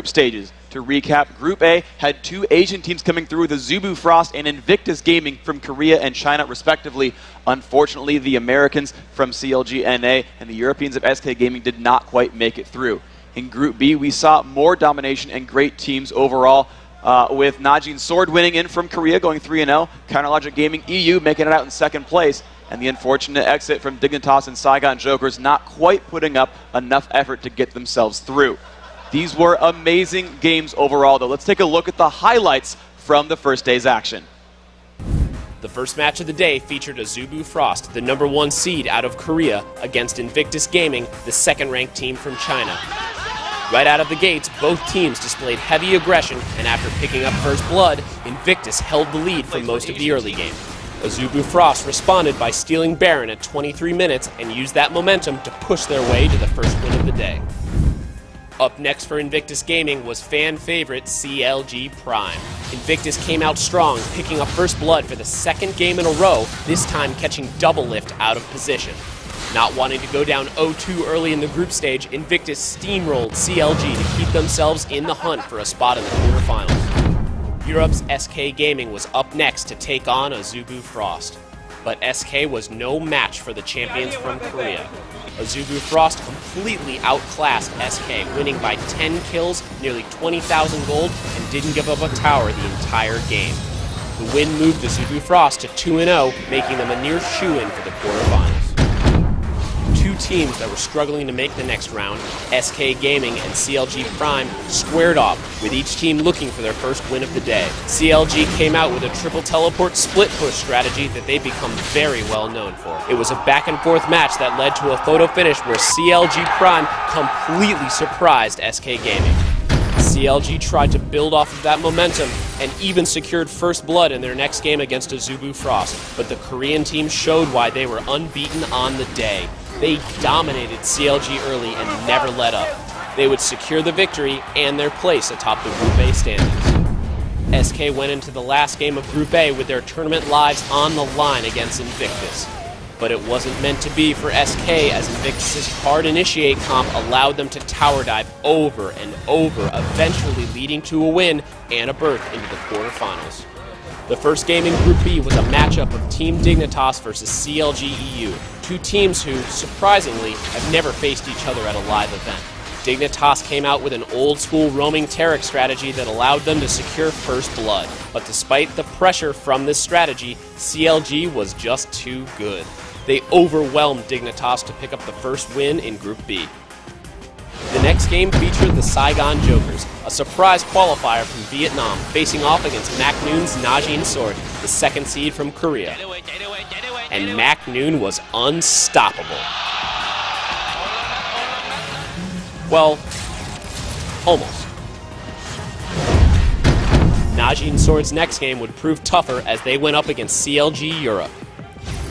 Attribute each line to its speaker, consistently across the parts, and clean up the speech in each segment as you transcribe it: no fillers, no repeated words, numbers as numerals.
Speaker 1: group stages. To recap, Group A had two Asian teams coming through, the Zubu Frost and Invictus Gaming from Korea and China, respectively. Unfortunately, the Americans from CLG NA and the Europeans of SK Gaming did not quite make it through. In Group B, we saw more domination and great teams overall, with Najin Sword winning in from Korea, going 3-0, Counterlogic Gaming EU making it out in second place, and the unfortunate exit from Dignitas and Saigon Jokers not quite putting up enough effort to get themselves through. These were amazing games overall, though. Let's take a look at the highlights from the first day's action.
Speaker 2: The first match of the day featured a Zubu Frost, the #1 seed out of Korea, against Invictus Gaming, the second-ranked team from China. Right out of the gates, both teams displayed heavy aggression, and after picking up first blood, Invictus held the lead for most of the early game. A Zubu Frost responded by stealing Baron at 23 minutes and used that momentum to push their way to the first win of the day. Up next for Invictus Gaming was fan favorite CLG Prime. Invictus came out strong, picking up first blood for the second game in a row, this time catching double lift out of position. Not wanting to go down 0-2 early in the group stage, Invictus steamrolled CLG to keep themselves in the hunt for a spot in the quarterfinals. Europe's SK Gaming was up next to take on a Zubu Frost. But SK was no match for the champions from Korea. A Zubu Frost completely outclassed SK, winning by 10 kills, nearly 20,000 gold, and didn't give up a tower the entire game. The win moved the Zubu Frost to 2-0, making them a near shoo-in for the quarterfinals. Two teams that were struggling to make the next round, SK Gaming and CLG Prime, squared off, with each team looking for their first win of the day. CLG came out with a triple teleport split push strategy that they've become very well known for. It was a back and forth match that led to a photo finish where CLG Prime completely surprised SK Gaming. CLG tried to build off of that momentum and even secured first blood in their next game against a Zubu Frost, but the Korean team showed why they were unbeaten on the day. They dominated CLG early and never let up. They would secure the victory and their place atop the Group A standings. SK went into the last game of Group A with their tournament lives on the line against Invictus. But it wasn't meant to be for SK, as Invictus' hard initiate comp allowed them to tower dive over and over, eventually leading to a win and a berth into the quarterfinals. The first game in Group B was a matchup of Team Dignitas versus CLG EU, two teams who, surprisingly, have never faced each other at a live event. Dignitas came out with an old-school roaming Taric strategy that allowed them to secure first blood. But despite the pressure from this strategy, CLG was just too good. They overwhelmed Dignitas to pick up the first win in Group B. The next game featured the Saigon Jokers, a surprise qualifier from Vietnam, facing off against MacNoon's Najin Sword, the second seed from Korea. And MacNoon was unstoppable. Well, almost. Najin Sword's next game would prove tougher as they went up against CLG Europe.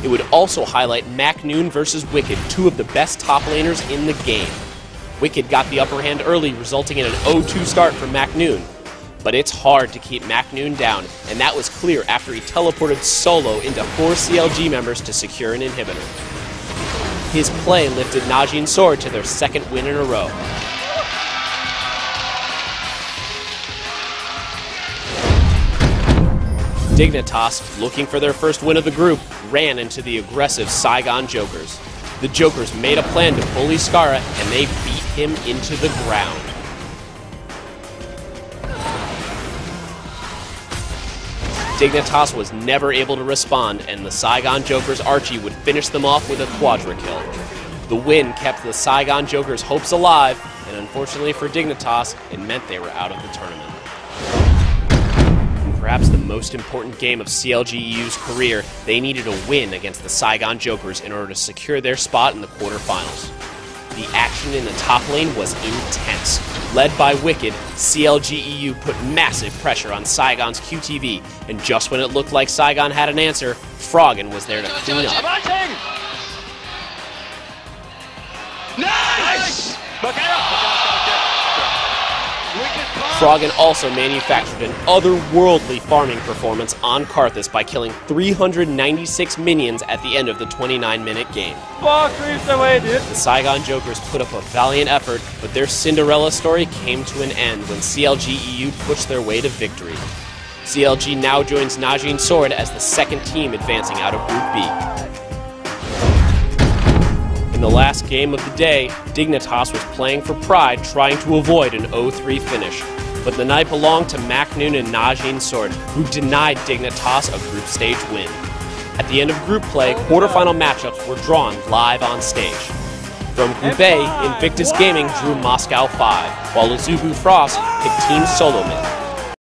Speaker 2: It would also highlight MacNoon versus Wicked, two of the best top laners in the game. Wicked got the upper hand early, resulting in an 0-2 start for MacNoon. But it's hard to keep MacNoon down, and that was clear after he teleported solo into 4 CLG members to secure an inhibitor. His play lifted Najin Sword to their second win in a row. Dignitas, looking for their first win of the group, ran into the aggressive Saigon Jokers. The Jokers made a plan to bully Skara, and they beat him into the ground. Dignitas was never able to respond, and the Saigon Jokers Archie would finish them off with a quadra kill. The win kept the Saigon Jokers' hopes alive, and unfortunately for Dignitas, it meant they were out of the tournament. Perhaps the most important game of CLG-EU's career, they needed a win against the Saigon Jokers in order to secure their spot in the quarterfinals. The action in the top lane was intense. Led by Wicked, CLG-EU put massive pressure on Saigon's QTV, and just when it looked like Saigon had an answer, Froggen was there to clean up.
Speaker 3: Nice! Wicked
Speaker 2: Froggen also manufactured an otherworldly farming performance on Karthus by killing 396 minions at the end of the 29-minute game.
Speaker 3: Fuck, creeps away, dude.
Speaker 2: The Saigon Jokers put up a valiant effort, but their Cinderella story came to an end when CLG EU pushed their way to victory. CLG now joins Najin Sword as the second team advancing out of Group B. In the last game of the day, Dignitas was playing for pride, trying to avoid an 0-3 finish. But the night belonged to Macnoon and Najin Sword, who denied Dignitas a group stage win. At the end of group play, quarterfinal matchups were drawn live on stage. From Group A, Invictus Gaming drew Moscow 5, while Azubu Frost picked Team Solomid.